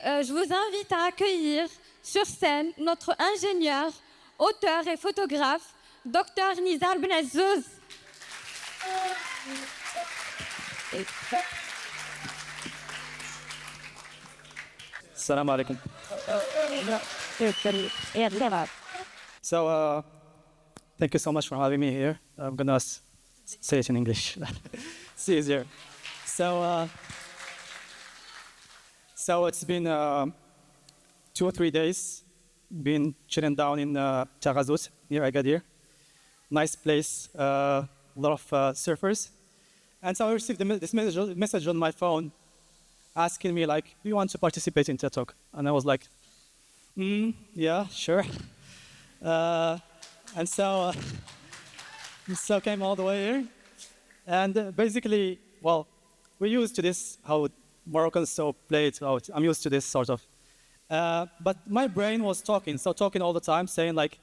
je vous invite à accueillir sur scène notre ingénieur, auteur et photographe, Dr Nizar Benazzouz. Assalamu alaikum. So, thank you so much for having me here. I'm gonna say it in English. It's easier. So it's been 2 or 3 days. Been chilling down in TEDxESITH near Agadir. Nice place. A lot of surfers. And so I received this message on my phone, asking me like, "Do you want to participate in TED Talk?" And I was like, "Yeah, sure." And so came all the way here. And basically, well, we're used to this, how Moroccans so play it out. I'm used to this sort of. But my brain was talking all the time, saying like,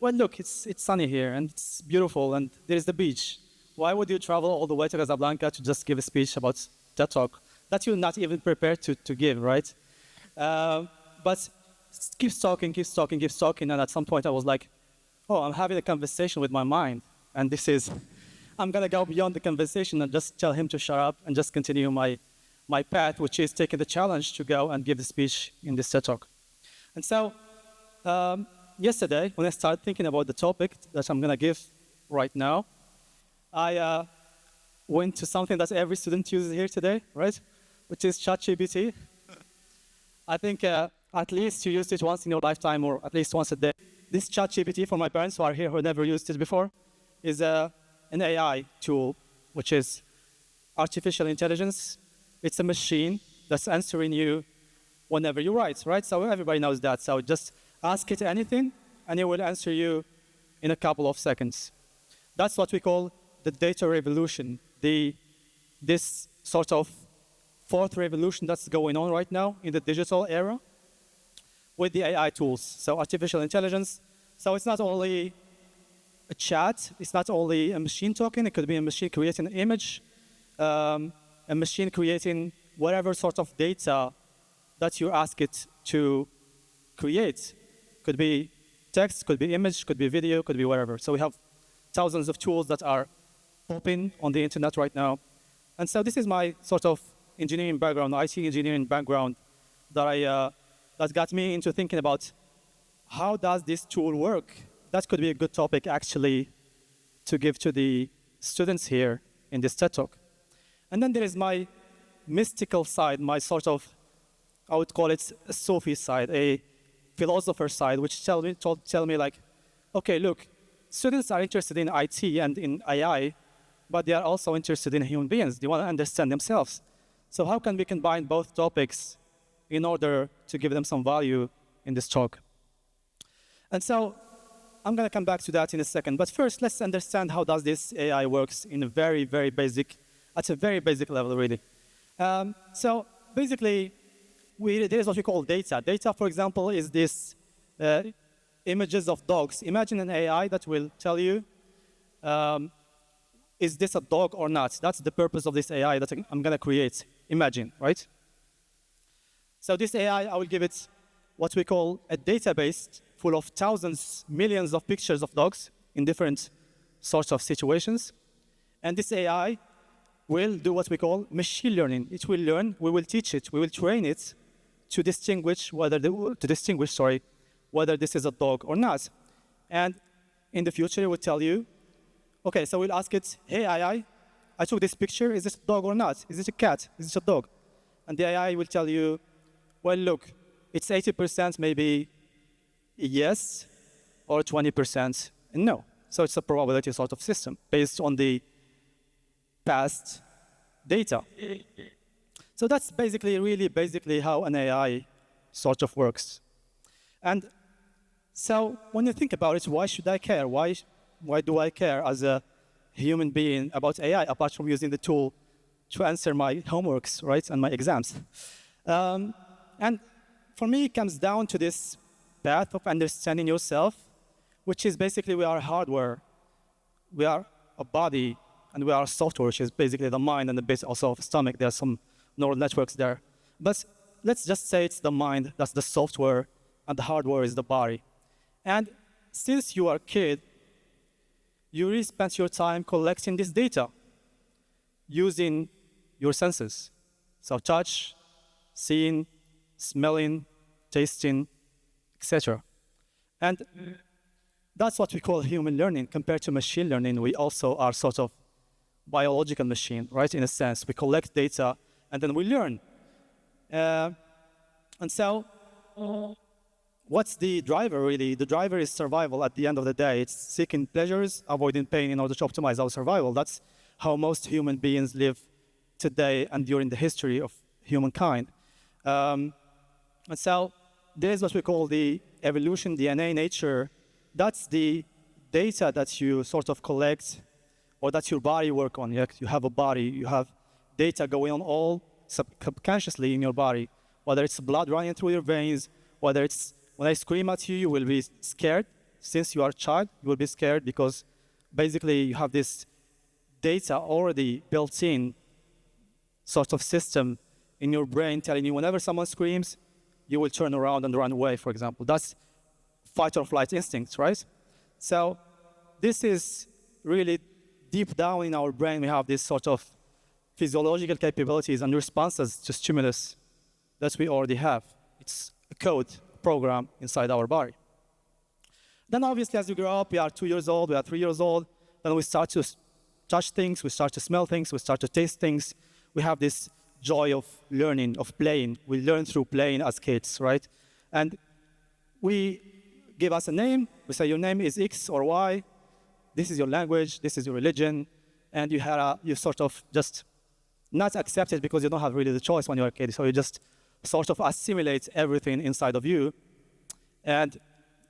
well, look, it's sunny here and it's beautiful and there's the beach. Why would you travel all the way to Casablanca to just give a speech about TED Talk that you're not even prepared to give, right? But keeps talking, and at some point I was like, oh, I'm having a conversation with my mind, and I'm gonna go beyond the conversation and just tell him to shut up and just continue my path, which is taking the challenge to go and give the speech in this TED Talk. And so, yesterday, when I started thinking about the topic that I'm gonna give right now, I went to something that every student uses here today, right? Which is ChatGPT. I think at least you used it once in your lifetime, or at least once a day. This ChatGPT, for my parents who are here who never used it before, is an AI tool, which is artificial intelligence. It's a machine that's answering you whenever you write, right? So everybody knows that. So just ask it anything, and it will answer you in a couple of seconds. That's what we call the data revolution, this sort of fourth revolution that's going on right now in the digital era with the AI tools. So artificial intelligence. So it's not only a chat, it's not only a machine talking, it could be a machine creating an image, a machine creating whatever sort of data that you ask it to create. Could be text, could be image, could be video, could be whatever. So we have thousands of tools that are popping on the internet right now. And so this is my sort of engineering background, IT engineering background, that got me into thinking about how does this tool work? That could be a good topic actually to give to the students here in this TED Talk. And then there is my mystical side, my sort of, I would call it a Sophie side, a philosopher side, which tell me like, okay, look, students are interested in IT and in AI, but they are also interested in human beings. They want to understand themselves. So how can we combine both topics in order to give them some value in this talk? And so I'm going to come back to that in a second. But first, let's understand how does this AI works in a very, very basic, at a very basic level, really. So basically, there is what we call data. Data, for example, is this images of dogs. Imagine an AI that will tell you, is this a dog or not? That's the purpose of this AI that I'm going to create. Imagine, right? So this AI, I will give it what we call a database full of thousands, millions of pictures of dogs in different sorts of situations. And this AI will do what we call machine learning. It will learn, we will teach it, we will train it to distinguish whether this is a dog or not. And in the future, it will tell you, okay, so we'll ask it, hey AI, I took this picture, is this a dog or not? Is it a cat? Is it a dog? And the AI will tell you, well, look, it's 80% maybe yes, or 20% no. So it's a probability sort of system based on the past data. So that's really basically how an AI sort of works. And so when you think about it, why should I care? Why do I care as a human being about AI, apart from using the tool to answer my homeworks, right, and my exams? And for me, it comes down to this path of understanding yourself, which is basically we are hardware, we are a body, and we are software, which is basically the mind and the base also of the stomach. There are some neural networks there. But let's just say it's the mind, that's the software, and the hardware is the body. And since you are a kid, you really spent your time collecting this data using your senses. So touch, seeing, smelling, tasting, etc. And that's what we call human learning. Compared to machine learning, we also are sort of biological machine, right? In a sense, we collect data and then we learn. And so, what's the driver really? The driver is survival at the end of the day. It's seeking pleasures, avoiding pain in order to optimize our survival. That's how most human beings live today and during the history of humankind. And so, this is what we call the evolution, DNA, nature. That's the data that you sort of collect or that your body work on. You have a body, you have data going on all subconsciously in your body, whether it's blood running through your veins, whether it's when I scream at you, you will be scared. Since you are a child, you will be scared because basically you have this data already built in sort of system in your brain telling you whenever someone screams, you will turn around and run away, for example. That's fight or flight instincts, right? So this is really deep down in our brain, we have this sort of physiological capabilities and responses to stimulus that we already have. It's a code program inside our body. Then obviously as we grow up, we are 2 years old, we are 3 years old, then we start to touch things, we start to smell things, we start to taste things. We have this joy of learning, of playing. We learn through playing as kids, right? And we give us a name, we say your name is X or Y, this is your language, this is your religion, and you sort of just not accept it because you don't have really the choice when you're a kid, so you just sort of assimilate everything inside of you, and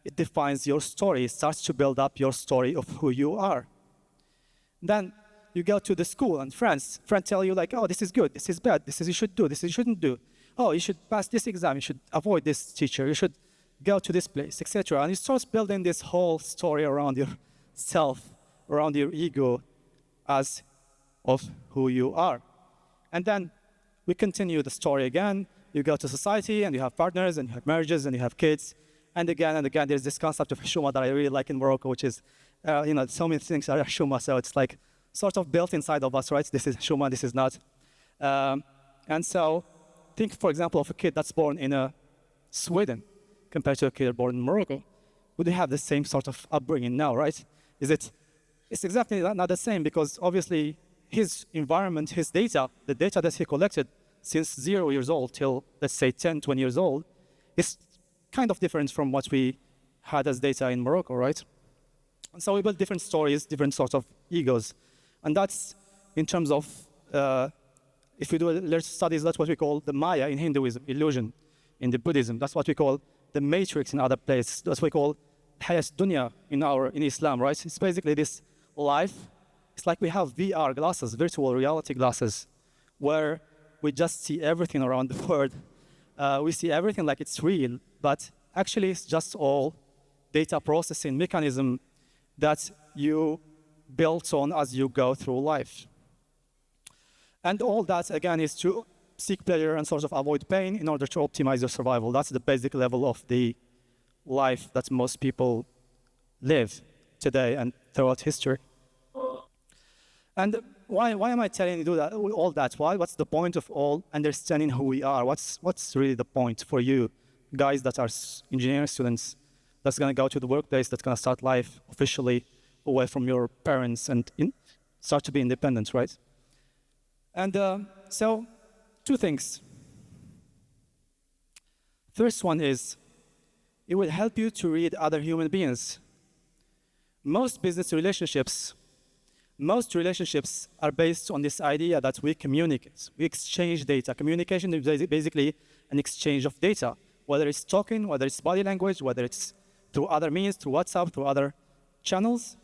it defines your story. It starts to build up your story of who you are. Then you go to the school and friends tell you like, oh, this is good, this is bad, this is you should do, this is you shouldn't do. Oh, you should pass this exam, you should avoid this teacher, you should go to this place, etc. And you start building this whole story around yourself, around your ego as of who you are. And then we continue the story again. You go to society and you have partners and you have marriages and you have kids. And again, there's this concept of Hashuma that I really like in Morocco, which is, so many things are Hashuma, so it's like sort of built inside of us, right? This is Hashuma, this is not. And so think, for example, of a kid that's born in Sweden compared to a kid born in Morocco. Would they have the same sort of upbringing now, right? It's exactly not the same because obviously his environment, his data, the data that he collected since 0 years old till, let's say, 10, 20 years old, is kind of different from what we had as data in Morocco, right? And so we build different stories, different sorts of egos. And that's in terms of, if we do literature studies, that's what we call the Maya in Hinduism, illusion. In the Buddhism, that's what we call the matrix in other places. That's what we call hayat dunya in Islam, right? It's basically this life. It's like we have VR glasses, virtual reality glasses, where we just see everything around the world. We see everything like it's real, but actually it's just all data processing mechanism that you built on as you go through life. And all that, again, is to seek pleasure and sort of avoid pain in order to optimize your survival. That's the basic level of the life that most people live today and throughout history. And why am I telling you that, all that? Why? What's the point of all understanding who we are? What's really the point for you guys that are engineering students that's going to go to the workplace, that's going to start life officially away from your parents and start to be independent, right? And so, two things. First one is, it will help you to read other human beings. Most relationships are based on this idea that we communicate, we exchange data. Communication is basically an exchange of data, whether it's talking, whether it's body language, whether it's through other means, through WhatsApp, through other channels.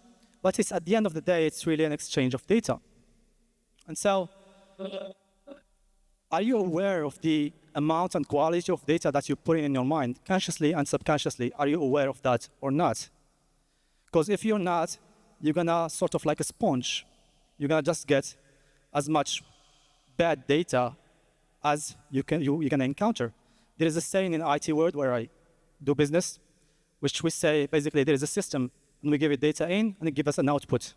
But it's at the end of the day, it's really an exchange of data. And so, are you aware of the amount and quality of data that you put in your mind, consciously and subconsciously? Are you aware of that or not? Because if you're not, you're gonna sort of like a sponge. You're gonna just get as much bad data as you're gonna encounter. there is a saying in IT world where I do business, which we say basically there is a system and we give it data in and it gives us an output.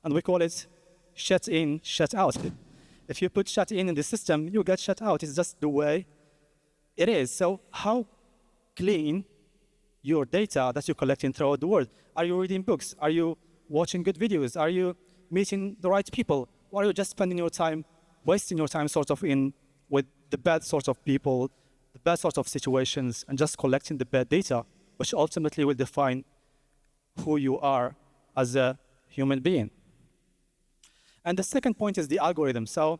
And we call it shut in, shut out. If you put shut in the system, you get shut out. It's just the way it is. So how clean your data that you're collecting throughout the world? Are you reading books? Are you watching good videos? Are you meeting the right people? Or are you just spending your time, wasting your time sort of in with the bad sort of people, the bad sort of situations, and just collecting the bad data, which ultimately will define who you are as a human being? And the second point is the algorithm. So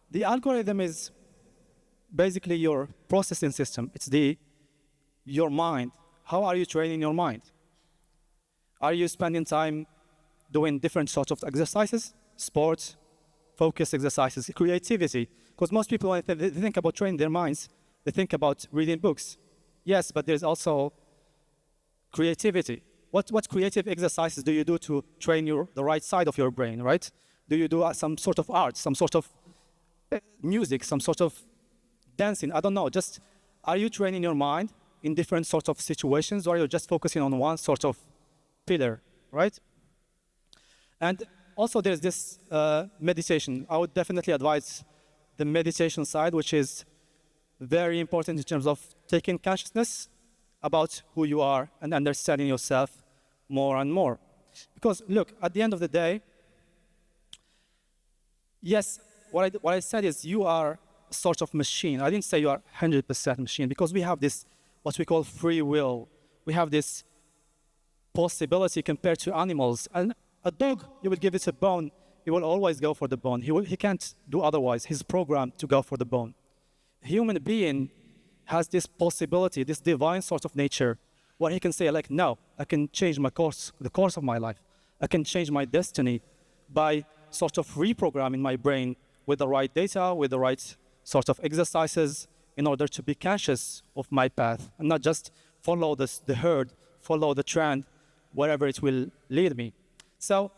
the algorithm is basically your processing system. It's your mind. How are you training your mind? Are you spending time doing different sorts of exercises, sports, focus exercises, creativity? Because most people, when they think about training their minds, they think about reading books. Yes, but there's also creativity. What creative exercises do you do to train the right side of your brain, right? Do you do some sort of art, some sort of music, some sort of dancing? I don't know. Just are you training your mind in different sorts of situations, or are you just focusing on one sort of pillar, right? And also there's this meditation. I would definitely advise the meditation side, which is very important in terms of taking consciousness about who you are and understanding yourself more and more. Because look, at the end of the day, yes, what I said is you are a sort of machine. I didn't say you are 100% machine, because we have this, what we call free will. We have this possibility compared to animals. And a dog, you will give it a bone, he will always go for the bone. He can't do otherwise. He's programmed to go for the bone. A human being has this possibility, this divine sort of nature, where he can say, like, no, I can change the course of my life. I can change my destiny by sort of reprogramming my brain with the right data, with the right sort of exercises, in order to be conscious of my path and not just follow the herd, follow the trend, wherever it will lead me. So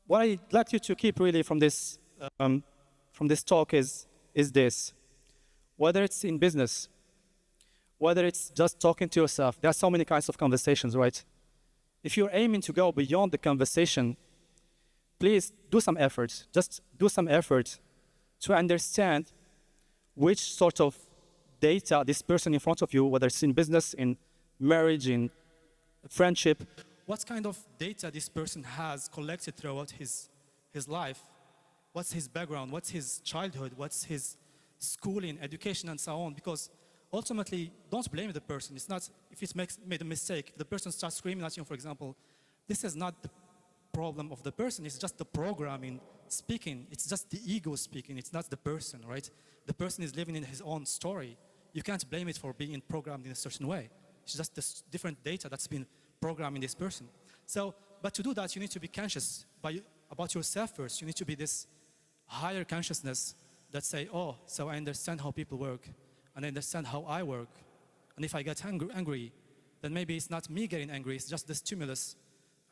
what I'd like you to keep really from this talk is this. Whether it's in business, whether it's just talking to yourself, there are so many kinds of conversations, right? If you're aiming to go beyond the conversation, please do some effort. Just do some effort to understand which sort of data this person in front of you, whether it's in business, in marriage, in friendship, what kind of data this person has collected throughout his life. What's his background? What's his childhood? What's his schooling, education, and so on? Because ultimately, don't blame the person. It's not, if it made a mistake, if the person starts screaming at you, for example, this is not the problem of the person, it's just the programming speaking. It's just the ego speaking. It's not the person, right? The person is living in his own story. You can't blame it for being programmed in a certain way. It's just this different data that's been programmed in this person. So, but to do that, you need to be conscious about yourself first. You need to be this higher consciousness that say, oh, so I understand how people work, and I understand how I work. And if I get angry, then maybe it's not me getting angry, it's just the stimulus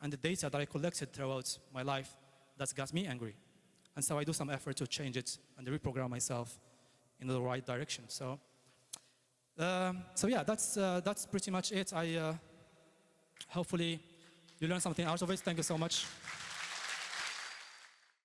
and the data that I collected throughout my life that's got me angry. And so I do some effort to change it and reprogram myself in the right direction. So yeah, that's pretty much it. Hopefully you learned something out of it. Thank you so much.